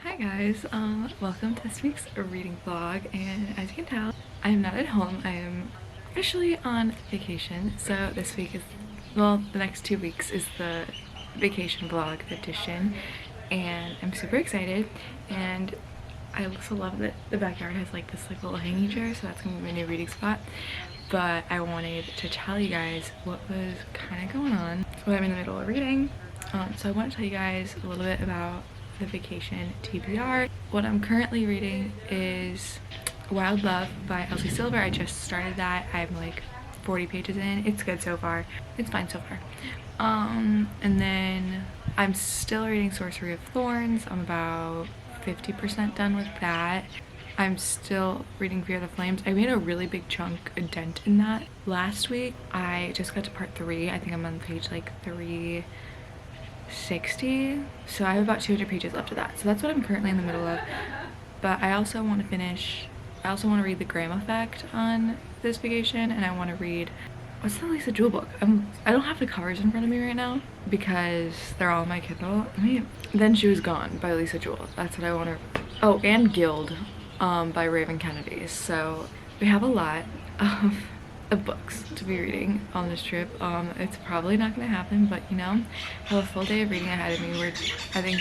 Hi guys, welcome to this week's reading vlog, and as you can tell, I am not at home. I am officially on vacation. So this week is, well, the next 2 weeks is the vacation vlog edition, and I'm super excited. And I also love that the backyard has like this little hanging chair, so that's gonna be my new reading spot. But I wanted to tell you guys what was kind of going on while I'm in the middle of reading. So I want to tell you guys a little bit about the vacation TBR. What I'm currently reading is Wild Love by Elsie Silver. I just started that. I'm like 40 pages in. It's good so far. It's fine so far. And then I'm still reading Sorcery of Thorns. I'm about 50% done with that. I'm still reading Fear the Flames. I made a really big chunk, a dent in that last week. I just got to part 3. I think I'm on page like 360, so I have about 200 pages left of that. So that's what I'm currently in the middle of. But I also want to read The Graham Effect on this vacation, and I want to read, what's the Lisa Jewell book? I don't have the covers in front of me right now because they're all on my Kindle. Then She Was Gone by Lisa Jewell. That's what I want to. Oh, and Guild by Raven Kennedy. So we have a lot of books to be reading on this trip. It's probably not gonna happen, but you know, I have a full day of reading ahead of me. I think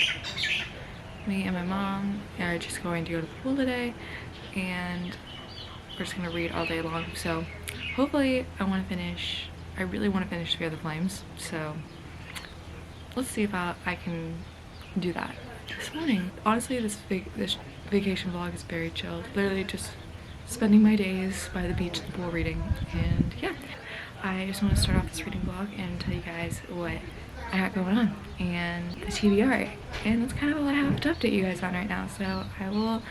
me and my mom are just going to go to the pool today, and we're just gonna read all day long. So hopefully I really want to finish Fear the Flames, so let's see if I can do that this morning. Honestly, this vacation vlog is very chilled. Literally just spending my days by the beach, the pool, reading. And yeah, I just want to start off this reading vlog and tell you guys what I got going on and the TBR, and that's kind of all I have to update you guys on right now. So I will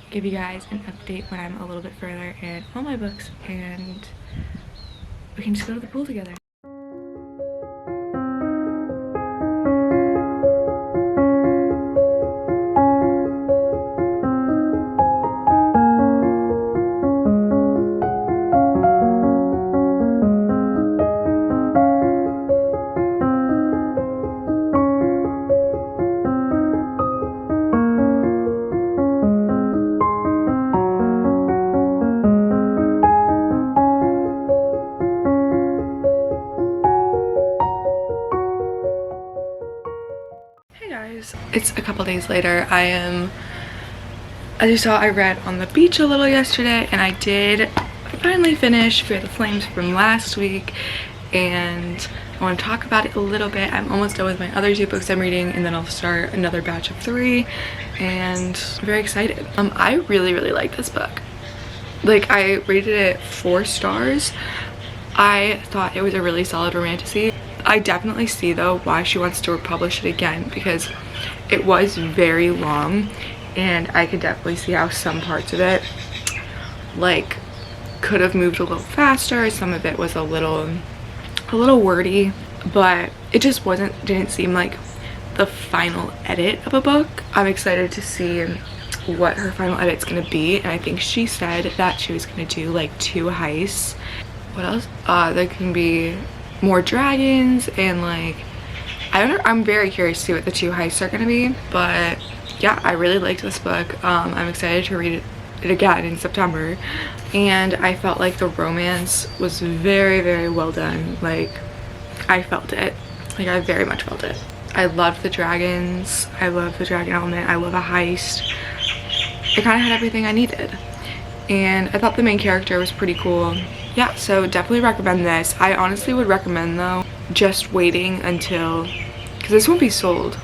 give you guys an update when I'm a little bit further in all my books, and we can just go to the pool together. It's a couple days later. As you saw, I read on the beach a little yesterday, and I did finally finish Fear the Flames from last week, and I want to talk about it a little bit. I'm almost done with my other 2 books I'm reading, and then I'll start another batch of 3, and I'm very excited. I really like this book. Like, I rated it 4 stars. I thought it was a really solid romantasy. I definitely see though why she wants to republish it again, because it was very long, and I could definitely see how some parts of it like could have moved a little faster. Some of it was a little wordy, but it just didn't seem like the final edit of a book. I'm excited to see what her final edit's gonna be, and I think she said that she was gonna do like 2 heists. What else? There can be more dragons, and like I'm very curious to see what the 2 heists are gonna be. But yeah, I really liked this book. I'm excited to read it again in September, and I felt like the romance was very well done. Like, I felt it. Like, I very much felt it. I loved the dragons. I love the dragon element. I love a heist. It kind of had everything I needed, and I thought the main character was pretty cool. Yeah, so definitely recommend this. I honestly would recommend though just waiting until, because this won't be sold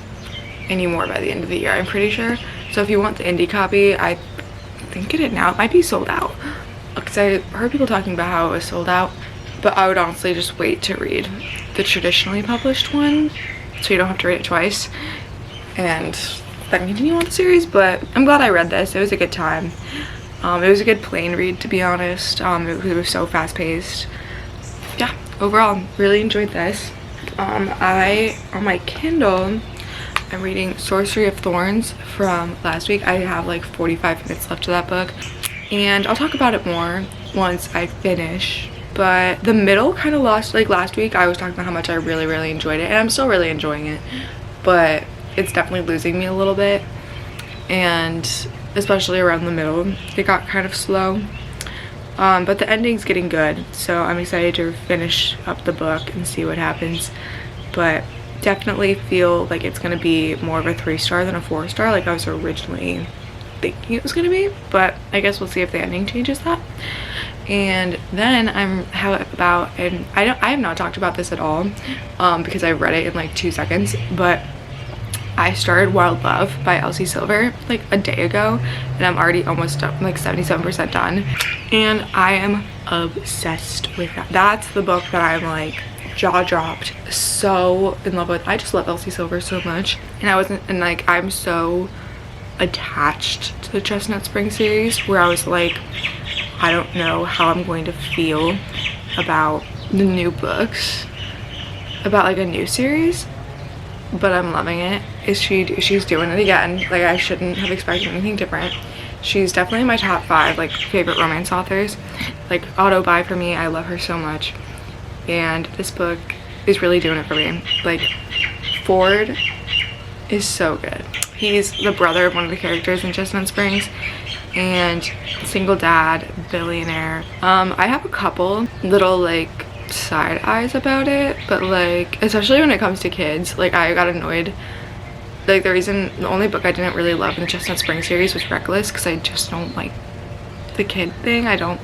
anymore by the end of the year, I'm pretty sure. So if you want the indie copy, I think get it now. It might be sold out, because I heard people talking about how it was sold out. But I would honestly just wait to read the traditionally published one, so you don't have to read it twice, and then continue on the series. But I'm glad I read this. It was a good time. It was a good plane read, to be honest. It was so fast-paced. Yeah, overall, really enjoyed this. On my Kindle, I'm reading Sorcery of Thorns from last week. I have like 45 minutes left of that book, and I'll talk about it more once I finish. But the middle kind of lost, like last week I was talking about how much I really enjoyed it, and I'm still really enjoying it, but it's definitely losing me a little bit. and especially around the middle it got kind of slow. But the ending's getting good, so I'm excited to finish up the book and see what happens. But definitely feel like it's going to be more of a 3-star than a 4-star like I was originally thinking it was going to be, but I guess we'll see if the ending changes that. And then and I have not talked about this at all because I read it in like 2 seconds, but I started Wild Love by Elsie Silver like a day ago, and I'm already almost done, like 77% done, and I am obsessed with that. That's the book that I'm like jaw dropped, so in love with. I just love Elsie Silver so much, and like I'm so attached to the Chestnut Spring series, where I was like, I don't know how I'm going to feel about the new books, about like a new series, but I'm loving it. She's doing it again. Like, I shouldn't have expected anything different. She's definitely in my top 5 like favorite romance authors. Like, auto buy for me. I love her so much, and this book is really doing it for me. Like, Ford is so good. He's the brother of one of the characters in Chestnut Springs, and single dad, billionaire. I have a couple little like side eyes about it, but like especially when it comes to kids, like I got annoyed. Like the only book I didn't really love in the Chestnut Springs series was Reckless, because I just don't like the kid thing. I don't.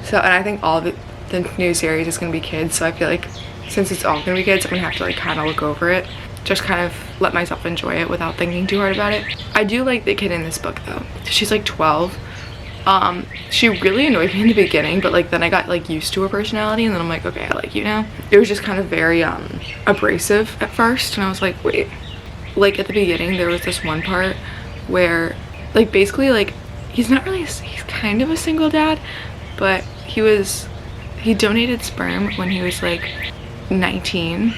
So, and I think all of the new series is gonna be kids, so I feel like since it's all gonna be kids, I'm gonna have to like kind of look over it, just kind of let myself enjoy it without thinking too hard about it. I do like the kid in this book though. She's like 12. She really annoyed me in the beginning, but like then I got like used to her personality, and then I'm like, okay, I like you now. It was just kind of very abrasive at first, and I was like, wait. Like at the beginning there was this one part where like basically like he's kind of a single dad, but he donated sperm when he was like 19,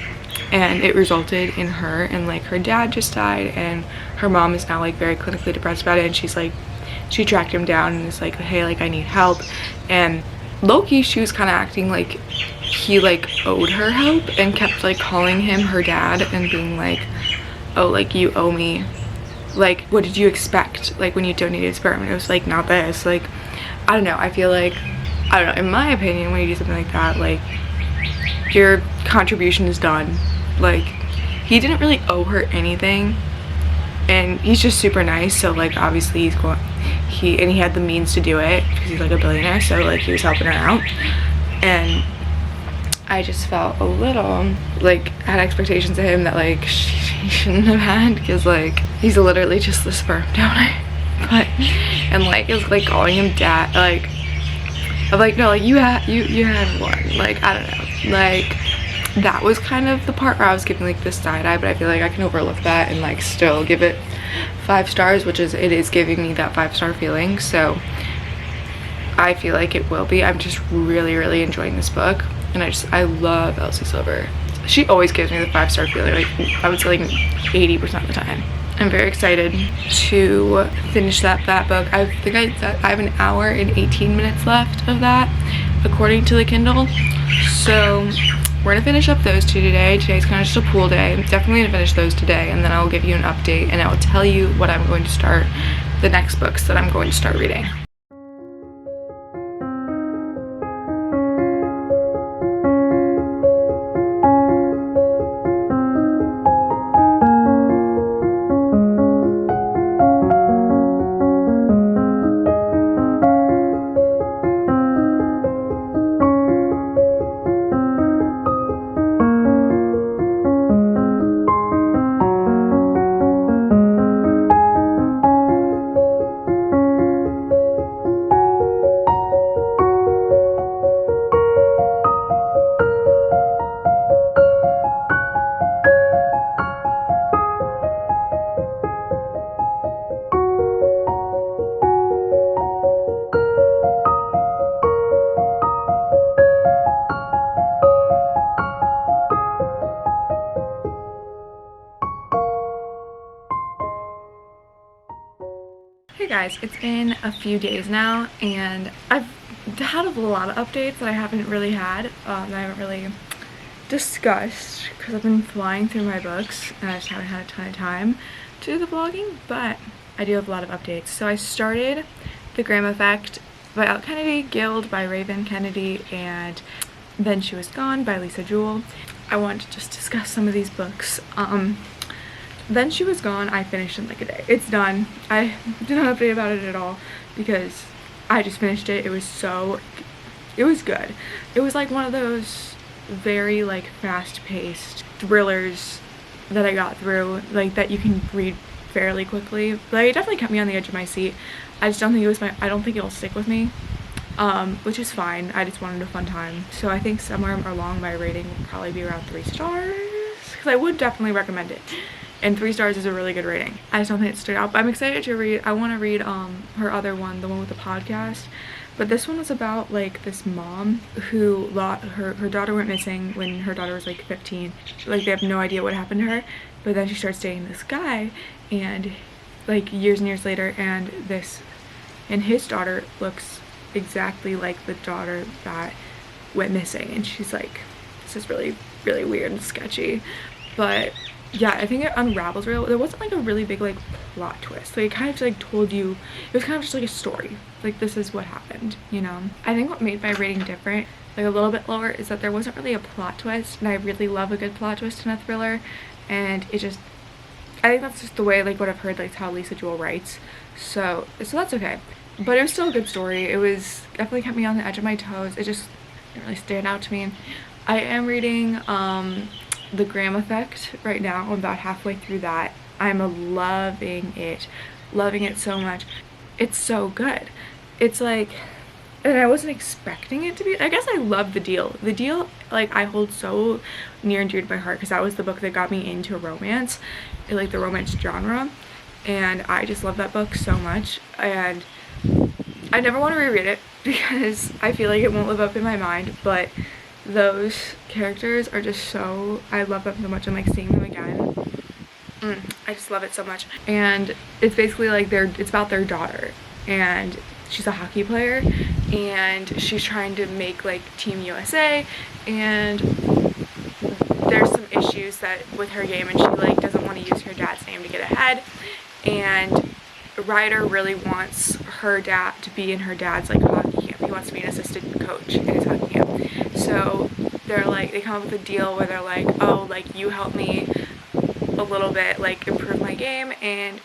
and it resulted in her, and like her dad just died, and her mom is now like very clinically depressed about it, and she tracked him down and is like, hey, like I need help. And low-key she was kind of acting like he like owed her help, and kept like calling him her dad and being like, oh, like you owe me, like what did you expect like when you donated sperm? And it was like, not this. Like, I don't know, I feel like, I don't know, in my opinion, when you do something like that, like your contribution is done. Like, he didn't really owe her anything, and he's just super nice, so like obviously he had the means to do it because he's like a billionaire, so like he was helping her out. And I just felt a little like had expectations of him that like she shouldn't have had, because like he's literally just the sperm donor. But and like it was like calling him dad, like I'm like, no, like you had one, like I don't know, like that was kind of the part where I was giving like this side eye, but I feel like I can overlook that and like still give it 5 stars, which is, it is giving me that 5-star feeling, so I feel like it will be. I'm just really enjoying this book, and I love Elsie Silver. She always gives me the 5-star feeling, like I would say like 80% of the time. I'm very excited to finish that book. I think I have an hour and 18 minutes left of that according to the Kindle, so we're gonna finish up those 2 today. Today's kind of just a pool day. I'm definitely gonna finish those today, and then I'll give you an update, and I will tell you what I'm going to start, the next books that I'm going to start reading. Hey guys, it's been a few days now, and I've had a lot of updates that I haven't really had, that I haven't really discussed, because I've been flying through my books and I just haven't had a ton of time to do the vlogging. But I do have a lot of updates. So I started The Graham Effect by Elle Kennedy, Guild by Raven Kennedy, and Then She Was Gone by Lisa Jewell. I want to just discuss some of these books. Then She Was Gone, I finished in like a day. It's done. I did not update about it at all because I just finished it. It was good. It was like one of those very like fast-paced thrillers that I got through, like that you can read fairly quickly. Like, it definitely kept me on the edge of my seat. I just don't think I don't think it'll stick with me, which is fine. I just wanted a fun time. So I think somewhere along my rating will probably be around 3 stars, because I would definitely recommend it. And 3 stars is a really good rating. I just don't think it stood out, but I'm excited to read. I want to read her other one, the one with the podcast. But this one was about like this mom who her daughter went missing when her daughter was like 15. Like, they have no idea what happened to her, but then she starts dating this guy, and like years and years later, and his daughter looks exactly like the daughter that went missing, and she's like, this is really, really weird and sketchy. But yeah, I think it unravels real. There wasn't like a really big like plot twist. Like, it kind of like told you, it was kind of just like a story. Like, this is what happened, you know? I think what made my rating different, like a little bit lower, is that there wasn't really a plot twist, and I really love a good plot twist in a thriller, and I think that's just the way, like, what I've heard, like, how Lisa Jewell writes. So that's okay. But it was still a good story. It was definitely kept me on the edge of my toes. It just didn't really stand out to me. I am reading The Graham Effect right now. I'm about halfway through that. I'm loving it so much. It's so good. It's like, and I wasn't expecting it to be. I guess I love The Deal. The Deal, like, I hold so near and dear to my heart because that was the book that got me into romance, like the romance genre, and I just love that book so much. And I never want to reread it because I feel like it won't live up in my mind, but those characters are just so, I love them so much. I'm like seeing them again. I just love it so much. And it's basically like it's about their daughter, and she's a hockey player, and she's trying to make like Team USA, and there's some issues with her game, and she like doesn't want to use her dad's name to get ahead, and Ryder really wants her dad to be in her dad's like hockey camp. He wants to be an assistant coach in his hockey camp. So they come up with a deal where they're like, oh, like, you help me a little bit, like, improve my game, and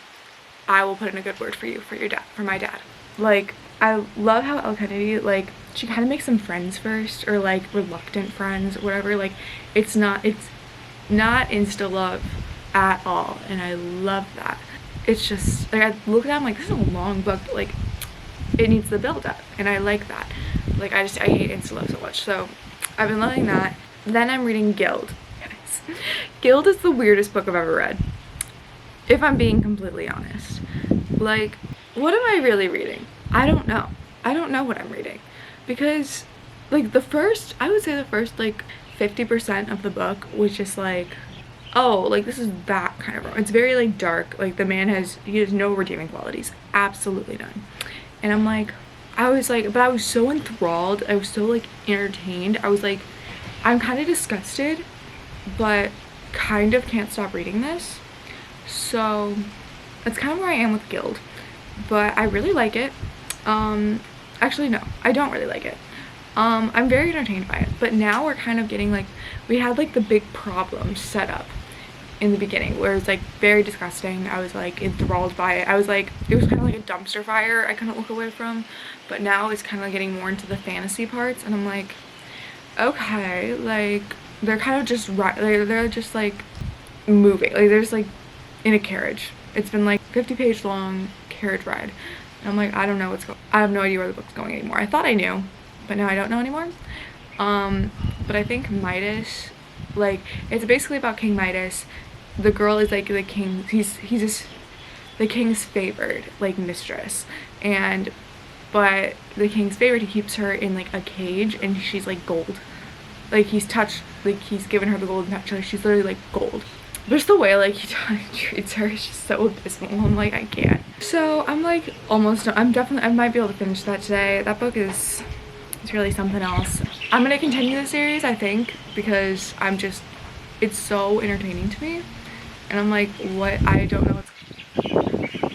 I will put in a good word for you, for my dad. Like, I love how Elle Kennedy, like, she kind of makes some friends first, or like reluctant friends, whatever. Like, it's not insta love at all, and I love that. It's just like, I look at it, I'm like, this is a long book, but like, it needs the build up, and I like that. Like, I hate insta love so much. So I've been loving that. Then I'm reading Guild. Guys, Guild is the weirdest book I've ever read, if I'm being completely honest. Like, what am I really reading? I don't know what I'm reading, because like I would say the first like 50% of the book was just like, oh, like, this is that kind of romance. It's very like dark. Like, the man has no redeeming qualities, absolutely none. And I'm like, but I was so enthralled, I was so like entertained. I was like, I'm kind of disgusted, but kind of can't stop reading this. So that's kind of where I am with Guild, but I really like it. Actually, no, I don't really like it. I'm very entertained by it, but now we're kind of getting like, we had like the big problem set up in the beginning where it's like very disgusting. I was like enthralled by it. I was like, it was kind of like a dumpster fire I couldn't look away from, but now it's kind of like getting more into the fantasy parts, and I'm like, okay, like, they're kind of just they're just like moving, like, there's like in a carriage. It's been like 50-page long carriage ride, and I'm like, I don't know what's going, I have no idea where the book's going anymore. I thought I knew, but now I don't know anymore. But I think Midas, like, it's basically about King Midas. The girl is like the king, he's just the king's favored like mistress, but the king's favorite, he keeps her in like a cage, and she's like gold. Like, he's given her the golden touch, like, she's literally like gold. Just the way like he treats her is just so abysmal. I'm like, I can't. So I'm like almost done. I might be able to finish that today. That book it's really something else. I'm gonna continue the series, I think, because it's so entertaining to me, and I'm like, what, I don't know what's,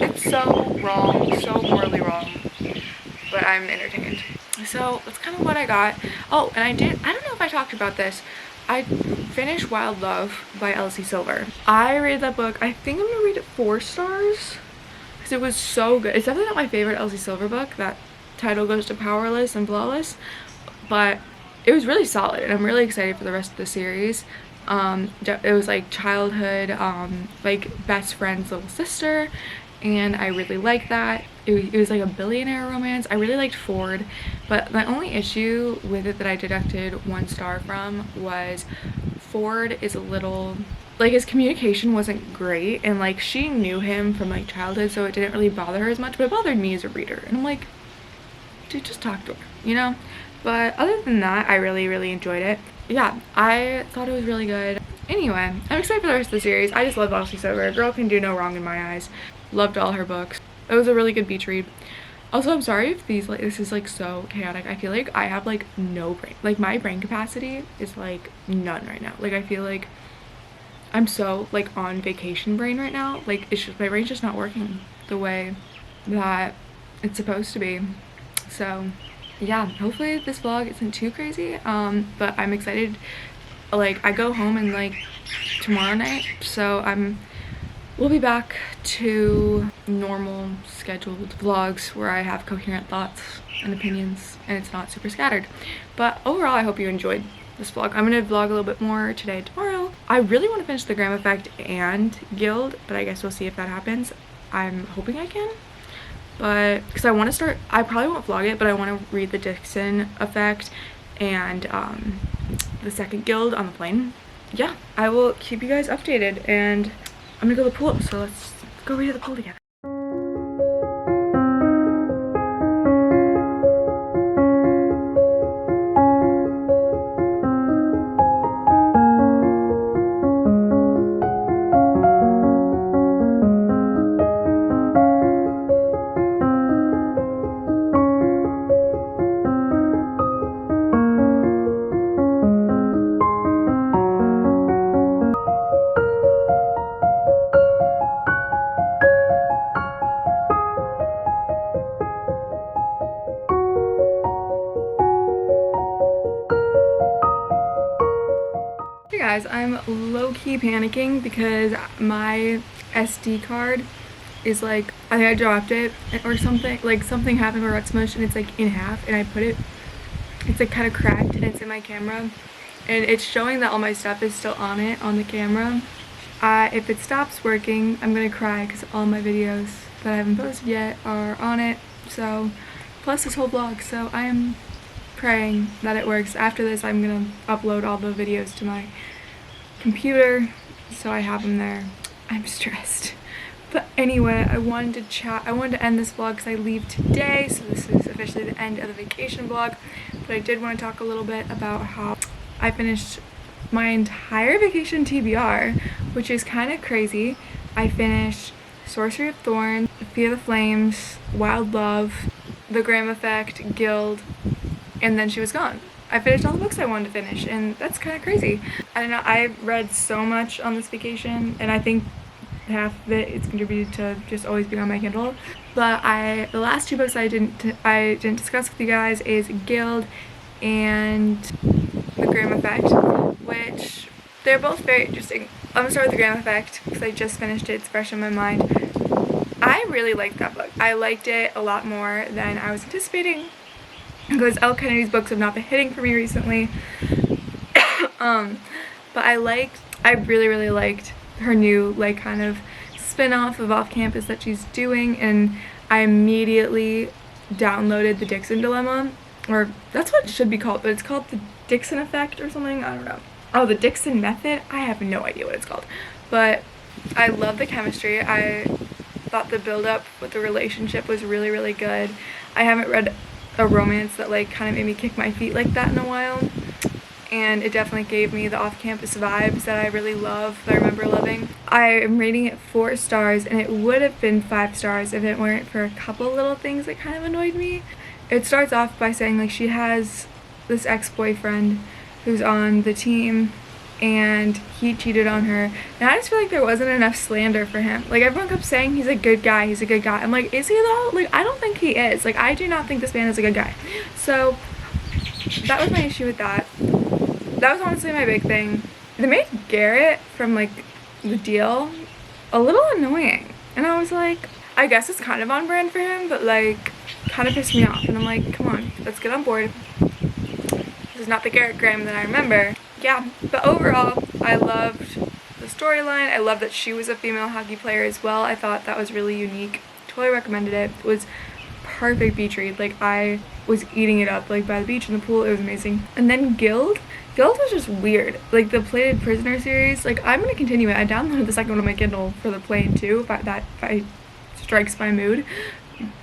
it's so wrong, so morally wrong, but I'm entertained. So that's kind of what I got. Oh, and I don't know if I talked about this. I finished Wild Love by Elsie Silver. I rated that book, I think I'm gonna rate it 4 stars because it was so good. It's definitely not my favorite Elsie Silver book. That title goes to Powerless and Flawless, but it was really solid and I'm really excited for the rest of the series. It was like childhood, like best friend's little sister, and I really liked that. It was like a billionaire romance. I really liked Ford, but my only issue with it that I deducted 1 star from was Ford is a little, like, his communication wasn't great, and like she knew him from like childhood, so it didn't really bother her as much, but it bothered me as a reader, and I'm like, dude, just talk to her, you know? But other than that, I really enjoyed it. Yeah, I thought it was really good. Anyway, I'm excited for the rest of the series. I just love Elsie Silver. Girl can do no wrong in my eyes. Loved all her books. It was a really good beach read. Also, I'm sorry if this is like so chaotic. I feel like I have like no brain, like my brain capacity is like none right now. Like I feel like I'm so like on vacation brain right now. Like it's just, my brain's just not working the way that it's supposed to be. So yeah, hopefully this vlog isn't too crazy, but I'm excited. Like I go home in like tomorrow night, so we'll be back to normal scheduled vlogs where I have coherent thoughts and opinions and it's not super scattered. But overall, I hope you enjoyed this vlog. I'm gonna vlog a little bit more today and tomorrow. I really want to finish The Graham Effect and Guild, but I guess we'll see if that happens. I'm hoping I can, but because I want to start, I probably won't vlog it, but I want to read The Dixon Effect and the second Guild on the plane. Yeah, I will keep you guys updated, and I'm gonna go to the pool, so let's go read at the pool together. Hey guys, I'm low-key panicking because my SD card is like, I think I dropped it or something, like something happened where it got smushed and it's like in half, and I put it, it's like kind of cracked and it's in my camera and it's showing that all my stuff is still on it on the camera. If it stops working, I'm gonna cry because all my videos that I haven't posted yet are on it, so plus this whole vlog, so I am praying that it works. After this, I'm gonna upload all the videos to my computer so I have them there. I'm stressed, but anyway, I wanted to end this vlog because I leave today, so this is officially the end of the vacation vlog. But I did want to talk a little bit about how I finished my entire vacation TBR, which is kind of crazy. I finished Sorcery of Thorns, Fear the Flames, Wild Love, The Graham Effect, Guild, and then she was gone. I finished all the books I wanted to finish, and that's kind of crazy. I don't know, I read so much on this vacation, and I think half of it's contributed to just always being on my Kindle. But the last 2 books I didn't discuss with you guys is Guild and The Graham Effect, which they're both very interesting. I'm gonna start with The Graham Effect because I just finished it, it's fresh in my mind. I really liked that book. I liked it a lot more than I was anticipating, because Elle Kennedy's books have not been hitting for me recently. But I really liked her new like kind of spin-off of Off Campus that she's doing, and I immediately downloaded The Dixon Dilemma, or that's what it should be called, but it's called The Dixon Effect or something, I don't know. Oh, The Dixon Method? I have no idea what it's called. But I love the chemistry. I thought the build-up with the relationship was really good. I haven't read a romance that like kind of made me kick my feet like that in a while, and it definitely gave me the off-campus vibes that I really love, that I remember loving. I am rating it 4 stars, and it would have been 5 stars if it weren't for a couple little things that kind of annoyed me. It starts off by saying like she has this ex-boyfriend who's on the team and he cheated on her, and I just feel like there wasn't enough slander for him. Like, everyone kept saying he's a good guy, he's a good guy. I'm like, is he though? Like, I don't think he is. Like, I do not think this man is a good guy. So that was my issue with that. That was honestly my big thing. They made Garrett from like The Deal a little annoying, and I was like, I guess it's kind of on brand for him, but like kind of pissed me off. And I'm like, come on, let's get on board. This is not the Garrett Graham that I remember. Yeah, but overall, I loved the storyline. I love that she was a female hockey player as well. I thought that was really unique. Totally recommended it. It was perfect beach read. Like, I was eating it up, like, by the beach in the pool. It was amazing. And then Guild was just weird. Like, the Plated Prisoner series, like, I'm gonna continue it. I downloaded the second one on my Kindle for the plane too, if I strikes my mood.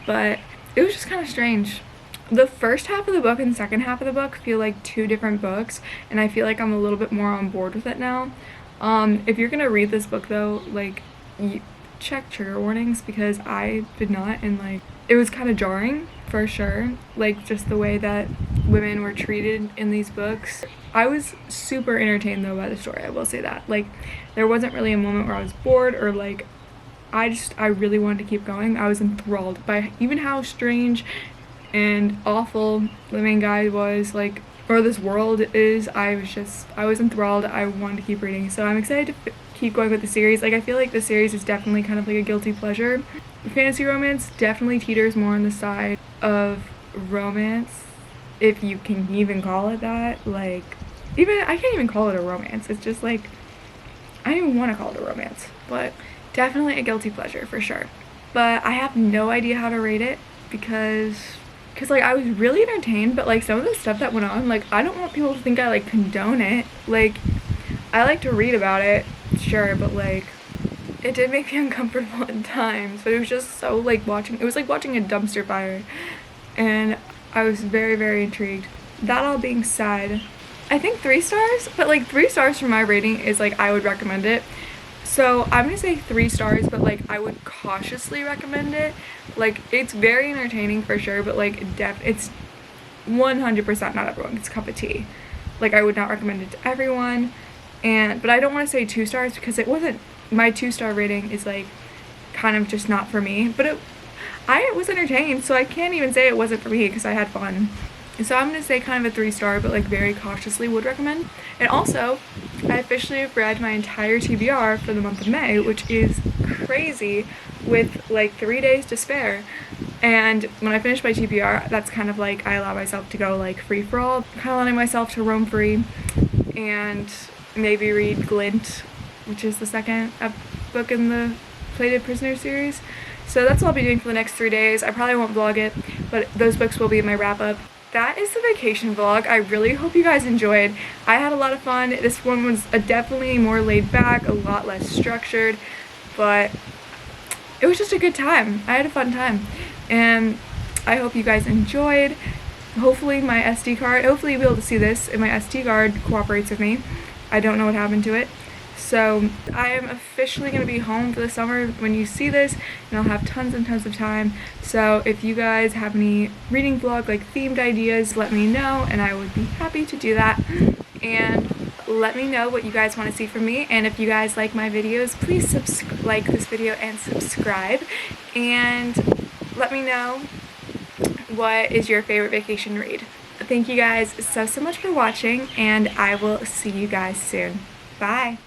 But it was just kind of strange. The first half of the book and the second half of the book feel like two different books, and I feel like I'm a little bit more on board with it now. If you're gonna read this book though, like, check trigger warnings, because I did not, and like, it was kind of jarring for sure, like just the way that women were treated in these books. I was super entertained though by the story, I will say that. Like, there wasn't really a moment where I was bored or like, I really wanted to keep going. I was enthralled by even how strange and awful the main guy was, like, or this world is. I was enthralled. I wanted to keep reading, so I'm excited to keep going with the series. Like, I feel like the series is definitely kind of like a guilty pleasure. Fantasy romance definitely teeters more on the side of romance, if you can even call it that. Like, even I can't even call it a romance. It's just like, I don't even want to call it a romance, but definitely a guilty pleasure for sure. But I have no idea how to rate it, because like, I was really entertained, but like, some of the stuff that went on, like, I don't want people to think I like condone it. Like, I like to read about it, sure, but like, it did make me uncomfortable at times. But it was just so like it was like watching a dumpster fire, and I was very, very intrigued. That all being said, I think 3 stars, but like 3 stars for my rating is like, I would recommend it. So I'm gonna say 3 stars, but like, I would cautiously recommend it. Like, it's very entertaining for sure, but like, it's 100% not everyone's cup of tea. Like, I would not recommend it to everyone. But I don't want to say 2 stars, because it wasn't, my 2-star rating is like kind of just not for me. But I was entertained, so I can't even say it wasn't for me, because I had fun. So I'm going to say kind of a 3-star, but like very cautiously would recommend. And also, I officially read my entire TBR for the month of May, which is crazy, with like 3 days to spare. And when I finish my TBR, that's kind of like, I allow myself to go like free for all, kind of letting myself to roam free, and maybe read Glint, which is the second book in the Plated Prisoner series. So that's what I'll be doing for the next 3 days. I probably won't vlog it, but those books will be in my wrap up. That is the vacation vlog. I really hope you guys enjoyed. I had a lot of fun. This one was definitely more laid back, a lot less structured, but it was just a good time. I had a fun time, and I hope you guys enjoyed. Hopefully my SD card, hopefully you'll be able to see this, and my SD card cooperates with me. I don't know what happened to it. So I am officially going to be home for the summer when you see this, and I'll have tons and tons of time. So if you guys have any reading vlog, like themed ideas, let me know, and I would be happy to do that. And let me know what you guys want to see from me, and if you guys like my videos, please like this video and subscribe, and let me know what is your favorite vacation read. Thank you guys so much for watching, and I will see you guys soon. Bye!